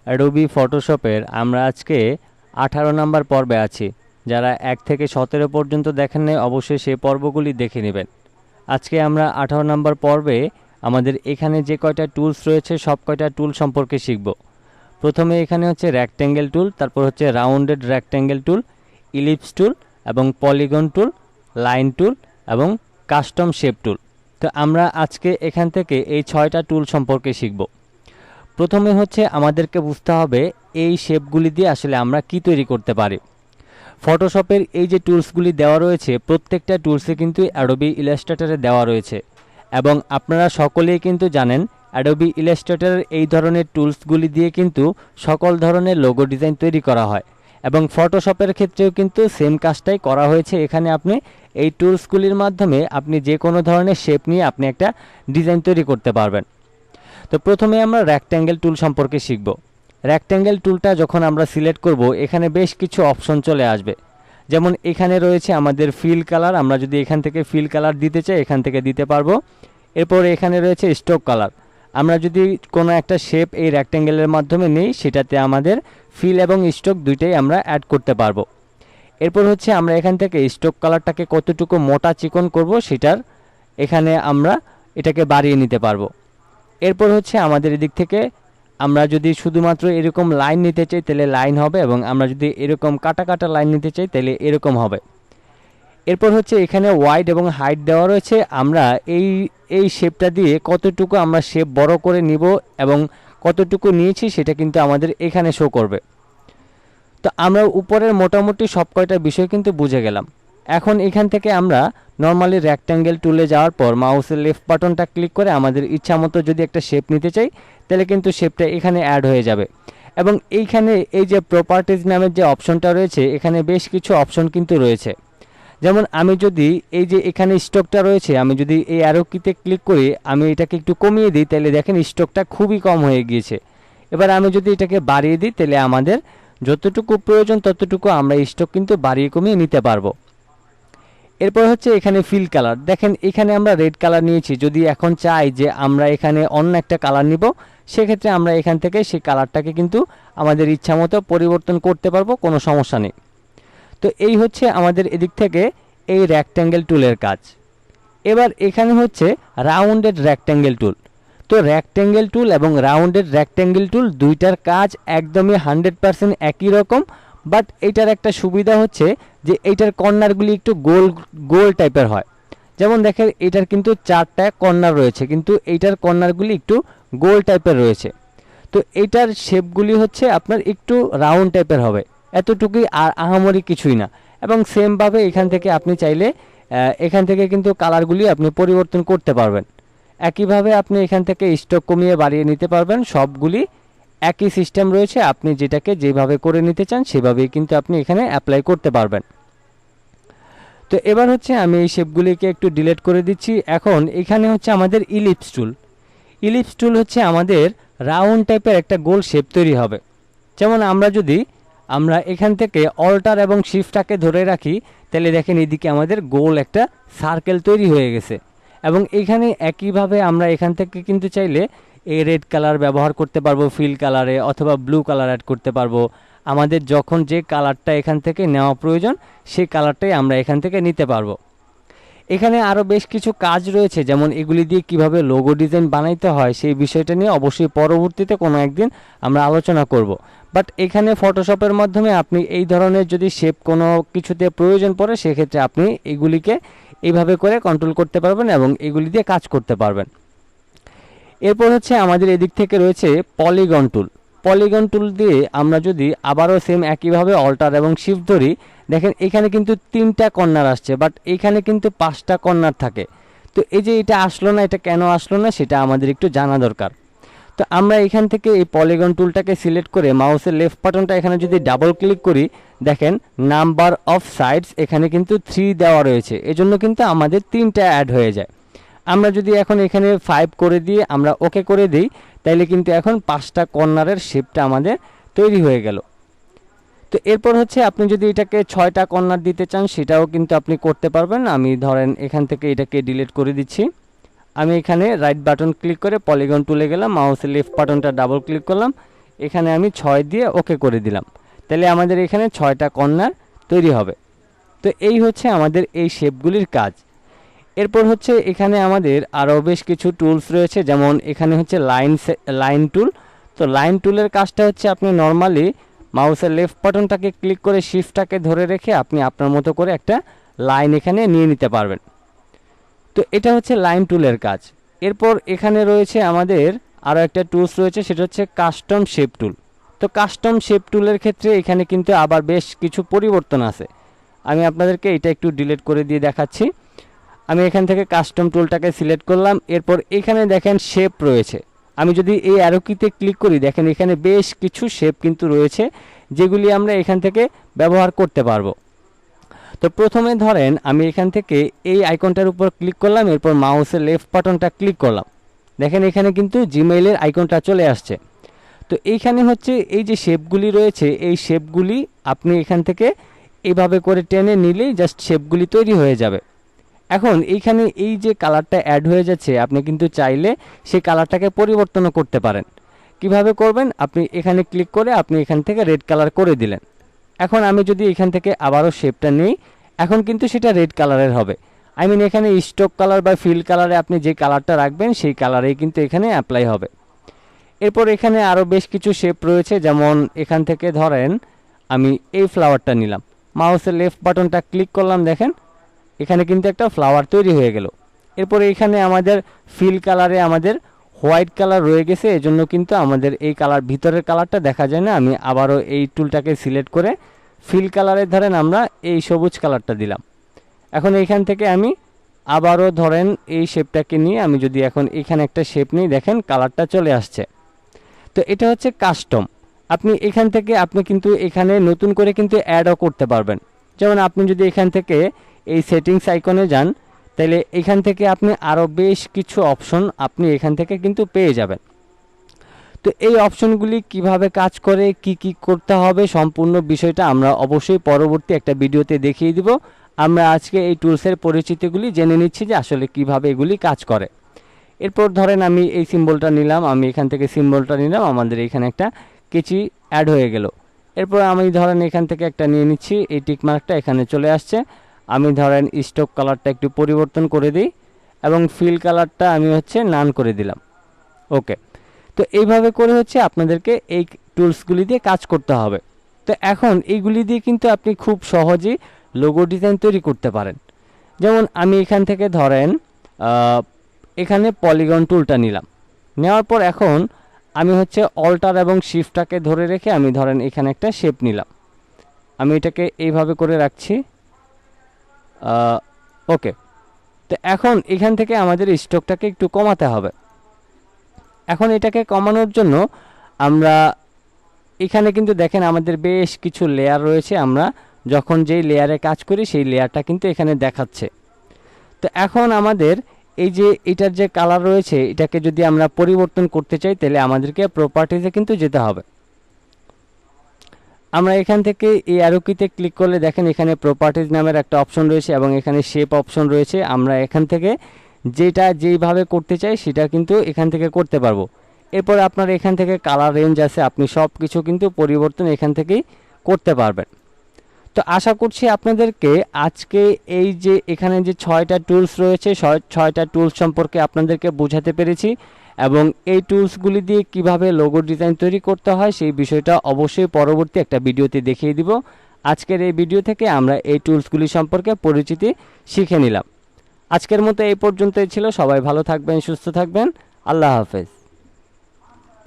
Adobe ফটোশপের আমরা আজকে 18 নম্বর পর্বে আছি। যারা 1 থেকে 17 পর্যন্ত দেখেন নাই অবশ্যই সেই পর্বগুলি দেখে নেবেন। আজকে আমরা 18 নম্বর পর্বে আমাদের এখানে যে কয়টা টুলস রয়েছে সব কয়টা টুল সম্পর্কে শিখব। প্রথমে এখানে হচ্ছে রেক্ট্যাঙ্গেল টুল, তারপর হচ্ছে রাউন্ডেড রেক্ট্যাঙ্গেল টুল, ইলিপস টুল এবং পলিগন টুল, লাইন টুল এবং কাস্টম শেপ টুল। তো আমরা আজকে এখান থেকে এই 6টা টুল সম্পর্কে শিখব। প্রথমে হচ্ছে আমাদেরকে বুঝতে হবে এই শেপগুলি দিয়ে আসলে আমরা কি তৈরি করতে পারি। ফটোশপের এই যে টুলসগুলি দেওয়া রয়েছে প্রত্যেকটা টুলসে কিন্তু অ্যাডোবি ইলাস্ট্রেটরে দেওয়া রয়েছে এবং আপনারা সকলেই কিন্তু জানেন অ্যাডোবি ইলাস্ট্রেটরের এই ধরনের টুলসগুলি দিয়ে কিন্তু সকল ধরনের লোগো ডিজাইন তৈরি করা হয় এবং ফটোশপের ক্ষেত্রেও কিন্তু সেম কাজটাই করা হয়েছে। এখানে আপনি এই টুলসগুলির মাধ্যমে আপনি যে কোনো ধরনের শেপ নিয়ে আপনি একটা ডিজাইন তৈরি করতে পারবেন। তো প্রথমে আমরা রেক্ট্যাঙ্গেল টুল সম্পর্কে শিখব। রেক্ট্যাঙ্গেল টুলটা যখন আমরা সিলেক্ট করব এখানে বেশ কিছু অপশন চলে আসবে। যেমন এখানে রয়েছে আমাদের ফিল কালার, আমরা যদি এখান থেকে ফিল কালার দিতে চাই এখান থেকে দিতে পারবো। এরপর এখানে রয়েছে স্ট্রোক কালার, আমরা যদি কোনো একটা শেপ এই রেক্ট্যাঙ্গেলের মাধ্যমে নেই সেটাতে আমাদের ফিল এবং স্ট্রোক দুইটাই আমরা অ্যাড করতে পারবো। এরপর হচ্ছে আমরা এখান থেকে স্ট্রোক কালারটাকে কতটুকু মোটা চিকন করব সেটার এখানে আমরা এটাকে বাড়িয়ে নিতে পারবো। এরপর হচ্ছে আমাদের এদিক থেকে আমরা যদি শুধুমাত্র এরকম লাইন নিতে চাই তাহলে লাইন হবে এবং আমরা যদি এরকম কাটা কাটা লাইন নিতে চাই তাহলে এরকম হবে। এরপর হচ্ছে এখানে ওয়াইড এবং হাইট দেওয়া রয়েছে, আমরা এই শেপটা দিয়ে কতটুকু আমরা শেপ বড় করে নিব এবং কতটুকু নিয়েছি সেটা কিন্তু আমাদের এখানে শো করবে। তো আমরা উপরের মোটামুটি সব কয়টা বিষয় কিন্তু বুঝে গেলাম। এখন এখান থেকে আমরা নর্মালি রেক্ট্যাঙ্গেল টুলে যাওয়ার পর মাউসের লেফট বাটনটা ক্লিক করে আমাদের ইচ্ছা মতো যদি একটা শেপ নিতে চাই তাহলে কিন্তু শেপটা এখানে অ্যাড হয়ে যাবে। এবং এইখানে এই যে প্রপার্টিজ নামের যে অপশনটা রয়েছে এখানে বেশ কিছু অপশন কিন্তু রয়েছে। যেমন আমি যদি এই যে এখানে স্ট্রোকটা রয়েছে আমি যদি এই অ্যারো কিতে ক্লিক করি আমি এটাকে একটু কমিয়ে দিই তাহলে দেখেন স্ট্রোকটা খুবই কম হয়ে গিয়েছে। এবার আমি যদি এটাকে বাড়িয়ে দিই তাহলে আমাদের যতটুকু প্রয়োজন ততটুকু আমরা স্ট্রোক কিন্তু বাড়িয়ে কমিয়ে নিতে পারবো। এরপর হচ্ছে এখানে ফিল কালার, দেখেন এখানে আমরা রেড কালার নিয়েছি, যদি এখন চাই যে আমরা এখানে অন্য একটা কালার নিব সেক্ষেত্রে আমরা এখান থেকে সেই কালারটাকে কিন্তু আমাদের ইচ্ছা মতো পরিবর্তন করতে পারবো, কোনো সমস্যা নেই। তো এই হচ্ছে আমাদের এদিক থেকে এই রেক্ট্যাঙ্গেল টুলের কাজ। এবার এখানে হচ্ছে রাউন্ডেড রেক্ট্যাঙ্গেল টুল। তো রেক্ট্যাঙ্গেল টুল এবং রাউন্ডেড রেক্ট্যাঙ্গেল টুল দুইটার কাজ একদমই 100% একই রকম, বাট এইটার একটা সুবিধা হচ্ছে যে এইটার কর্নারগুলি একটু গোল গোল টাইপের হয়। যেমন দেখেন এটার কিন্তু 4টা কর্নার রয়েছে কিন্তু এইটার কর্নারগুলি একটু গোল টাইপের রয়েছে। তো এইটার শেপগুলি হচ্ছে আপনার একটু রাউন্ড টাইপের হবে, এতটুকুই, আর আহামরি কিছুই না। এবং সেমভাবে এখান থেকে আপনি চাইলে এখান থেকে কিন্তু কালারগুলি আপনি পরিবর্তন করতে পারবেন। একইভাবে আপনি এখান থেকে স্ট্রোক কমিয়ে বাড়িয়ে নিতে পারবেন, সবগুলি একই সিস্টেম রয়েছে, আপনি যেটাকে যেভাবে করে নিতে চান সেভাবেই কিন্তু আপনি এখানে অ্যাপ্লাই করতে পারবেন। তো এবার হচ্ছে আমি এই শেপগুলিকে একটু ডিলিট করে দিচ্ছি। এখন এখানে হচ্ছে আমাদের ইলিপস টুল। ইলিপস টুল হচ্ছে আমাদের রাউন্ড টাইপের একটা গোল শেপ তৈরি হবে। যেমন আমরা এখান থেকে অল্টার এবং শিফটটাকে ধরে রাখি তাহলে দেখেন এদিকে আমাদের গোল একটা সার্কেল তৈরি হয়ে গেছে। এবং এখানে একইভাবে আমরা এখান থেকে কিন্তু চাইলে এই রেড কালার ব্যবহার করতে পারবো ফিল কালারে, অথবা ব্লু কালার অ্যাড করতে পারবো। আমাদের যখন যে কালারটা এখান থেকে নেওয়া প্রয়োজন সেই কালারটাই আমরা এখান থেকে নিতে পারবো। এখানে আরও বেশ কিছু কাজ রয়েছে, যেমন এগুলি দিয়ে কিভাবে লোগো ডিজাইন বানাইতে হয় সেই বিষয়টা নিয়ে অবশ্যই পরবর্তীতে কোনো একদিন আমরা আলোচনা করব। বাট এখানে ফটোশপের মাধ্যমে আপনি এই ধরনের যদি শেপ কোনো কিছুতে প্রয়োজন পড়ে সেক্ষেত্রে আপনি এগুলিকে এইভাবে করে কন্ট্রোল করতে পারবেন এবং এগুলি দিয়ে কাজ করতে পারবেন। এরপর হচ্ছে আমাদের এদিক থেকে রয়েছে পলিগন টুল। পলিগন টুল দিয়ে আমরা যদি আবারও সেম একইভাবে অল্টার এবং শিফট ধরি, দেখেন এখানে কিন্তু 3টা কর্নার আসছে, বাট এখানে কিন্তু 5টা কর্নার থাকে। তো এই যে এটা আসলো না, এটা কেন আসলো না সেটা আমাদের একটু জানা দরকার। তো আমরা এখান থেকে এই পলিগন টুলটাকে সিলেক্ট করে মাউসের লেফট বাটনটা এখানে যদি ডাবল ক্লিক করি দেখেন নাম্বার অফ সাইডস এখানে কিন্তু 3 দেওয়া রয়েছে, এজন্য কিন্তু আমাদের 3টা অ্যাড হয়ে যায়। আমরা যদি এখন এখানে 5 করে দিয়ে আমরা ওকে করে দিই তাইলে কিন্তু এখন 5টা কর্নারের শেপটা আমাদের তৈরি হয়ে গেল। তো এরপর হচ্ছে আপনি যদি এটাকে 6টা কর্নার দিতে চান সেটাও কিন্তু আপনি করতে পারবেন। আমি ধরেন এখান থেকে এটাকে ডিলিট করে দিচ্ছি। আমি এখানে রাইট বাটন ক্লিক করে পলিগন টুলে গেলাম, মাউসের লেফট বাটনটা ডাবল ক্লিক করলাম, এখানে আমি 6 দিয়ে ওকে করে দিলাম। তাহলে আমাদের এখানে 6টা কর্নার তৈরি হবে। তো এই হচ্ছে আমাদের এই শেপগুলির কাজ। এরপর হচ্ছে এখানে আমাদের আরও বেশ কিছু টুলস রয়েছে, যেমন এখানে হচ্ছে লাইন টুল। তো লাইন টুলের কাজটা হচ্ছে আপনি নর্মালি মাউসের লেফট বাটনটাকে ক্লিক করে শিফটটাকে ধরে রেখে আপনি আপনার মতো করে একটা লাইন এখানে নিয়ে নিতে পারবেন। তো এটা হচ্ছে লাইন টুলের কাজ। এরপর এখানে রয়েছে আমাদের আরও একটা টুলস রয়েছে, সেটা হচ্ছে কাস্টম শেপ টুল। তো কাস্টম শেপ টুলের ক্ষেত্রে এখানে কিন্তু আবার বেশ কিছু পরিবর্তন আছে। আমি আপনাদেরকে এটা একটু ডিলিট করে দিয়ে দেখাচ্ছি। আমি এখান থেকে কাস্টম টুলটাকে সিলেক্ট করলাম। এরপর এখানে দেখেন শেপ রয়েছে। আমি যদি এই অ্যারো কিতে ক্লিক করি, দেখেন এখানে বেশ কিছু শেপ কিন্তু রয়েছে, যেগুলি আমরা এখান থেকে ব্যবহার করতে পারবো। তো প্রথমে ধরেন আমি এখান থেকে এই আইকনটার উপর ক্লিক করলাম, এরপর মাউসের লেফট বাটনটা ক্লিক করলাম। দেখেন এখানে কিন্তু জিমেইলের আইকনটা চলে আসছে। তো এইখানে হচ্ছে এই যে শেপগুলি রয়েছে, এই শেপগুলি আপনি এখান থেকে এইভাবে করে টেনে নিলেই জাস্ট শেপগুলি তৈরি হয়ে যাবে। এখন এইখানে এই যে কালারটা অ্যাড হয়ে যাচ্ছে, আপনি কিন্তু চাইলে সেই কালারটাকে পরিবর্তনও করতে পারেন। কিভাবে করবেন? আপনি এখানে ক্লিক করে আপনি এখান থেকে রেড কালার করে দিলেন। এখন আমি যদি এখান থেকে আবারও শেপটা নিই, এখন কিন্তু সেটা রেড কালারের হবে। আই মিন এখানে স্টক কালার বা ফিল কালারে আপনি যে কালারটা রাখবেন সেই কালারেই কিন্তু এখানে অ্যাপ্লাই হবে। এরপর এখানে আরও বেশ কিছু শেপ রয়েছে, যেমন এখান থেকে ধরেন আমি এই ফ্লাওয়ারটা নিলাম, মাউসের লেফট বাটনটা ক্লিক করলাম, দেখেন এখানে কিন্তু একটা ফ্লাওয়ার তৈরি হয়ে গেল। এরপর এখানে আমাদের ফিল কালারে আমাদের হোয়াইট কালার রয়ে গেছে, এজন্য কিন্তু আমাদের এই কালার ভিতরের কালারটা দেখা যায় না। আমি আবারও এই টুলটাকে সিলেক্ট করে ফিল কালারে ধরেন আমরা এই সবুজ কালারটা দিলাম। এখন এইখান থেকে আমি আবারও ধরেন এই শেপটাকে নিয়ে আমি যদি এখন এখানে একটা শেপ নিই, দেখেন কালারটা চলে আসছে। তো এটা হচ্ছে কাস্টম। আপনি এখান থেকে আপনি কিন্তু এখানে নতুন করে কিন্তু অ্যাডও করতে পারবেন। যেমন আপনি যদি এখান থেকে এই সেটিংস আইকনে যান, তাহলে এখান থেকে আপনি আরও বেশ কিছু অপশন আপনি এখান থেকে কিন্তু পেয়ে যাবেন। তো এই অপশনগুলি কিভাবে কাজ করে, কি কি করতে হবে, সম্পূর্ণ বিষয়টা আমরা অবশ্যই পরবর্তী একটা ভিডিওতে দেখিয়ে দিব। আমরা আজকে এই টুলসের পরিচিতিগুলি জেনে নিচ্ছি যে আসলে কিভাবে এগুলি কাজ করে। এরপর ধরেন আমি এই সিম্বলটা নিলাম, আমি এখান থেকে সিম্বলটা নিলাম, আমাদের এখানে একটা কেচি অ্যাড হয়ে গেল। এরপর আমি ধরেন এখান থেকে একটা নিয়ে নিচ্ছি, এই টিক মার্কটা এখানে চলে আসছে। আমি ধরেন স্টক কালারটা একটু পরিবর্তন করে দিই এবং ফিল কালারটা আমি হচ্ছে নান করে দিলাম। ওকে। তো এইভাবে করে হচ্ছে আপনাদেরকে এই টুলসগুলি দিয়ে কাজ করতে হবে। তো এখন এইগুলি দিয়ে কিন্তু আপনি খুব সহজেই লোগো ডিজাইন তৈরি করতে পারেন। যেমন আমি এখান থেকে ধরেন এখানে পলিগন টুলটা নিলাম, নেওয়ার পর এখন আমি হচ্ছে অল্টার এবং শিফটটাকে ধরে রেখে আমি ধরেন এখানে একটা শেপ নিলাম। আমি এটাকে এইভাবে করে রাখছি। ওকে। তো এখন এখান থেকে আমাদের স্টকটাকে একটু কমাতে হবে। এখন এটাকে কমানোর জন্য আমরা এখানে কিন্তু দেখেন আমাদের বেশ কিছু লেয়ার রয়েছে, আমরা যখন যেই লেয়ারে কাজ করি সেই লেয়ারটা কিন্তু এখানে দেখাচ্ছে। তো এখন আমাদের এই যে এটার যে কালার রয়েছে, এটাকে যদি আমরা পরিবর্তন করতে চাই তাহলে আমাদেরকে প্রপার্টিজে কিন্তু যেতে হবে। আমরা এখান থেকে এই অ্যারো কিতে ক্লিক করলে দেখেন এখানে প্রপার্টিজ নামের একটা অপশন রয়েছে এবং এখানে শেপ অপশন রয়েছে। আমরা এখান থেকে যেটা যেইভাবে করতে চাই সেটা কিন্তু এখান থেকে করতে পারবো। এরপর আপনার এখান থেকে কালার রেঞ্জ আছে, আপনি সব কিছু কিন্তু পরিবর্তন এখান থেকেই করতে পারবেন। তো আশা করছি আপনাদেরকে আজকে এই যে এখানে যে 6টা টুলস রয়েছে, 6টা টুলস সম্পর্কে আপনাদেরকে বোঝাতে পেরেছি এবং এই টুলসগুলি দিয়ে কিভাবে লোগো ডিজাইন তৈরি করতে হয় সেই বিষয়টা অবশ্যই পরবর্তী একটা ভিডিওতে দেখিয়ে দিব। আজকের এই ভিডিও থেকে আমরা এই টুলসগুলি সম্পর্কে পরিচিতি শিখে নিলাম। আজকের মতো এই পর্যন্তই ছিল। সবাই ভালো থাকবেন, সুস্থ থাকবেন। আল্লাহ হাফেজ।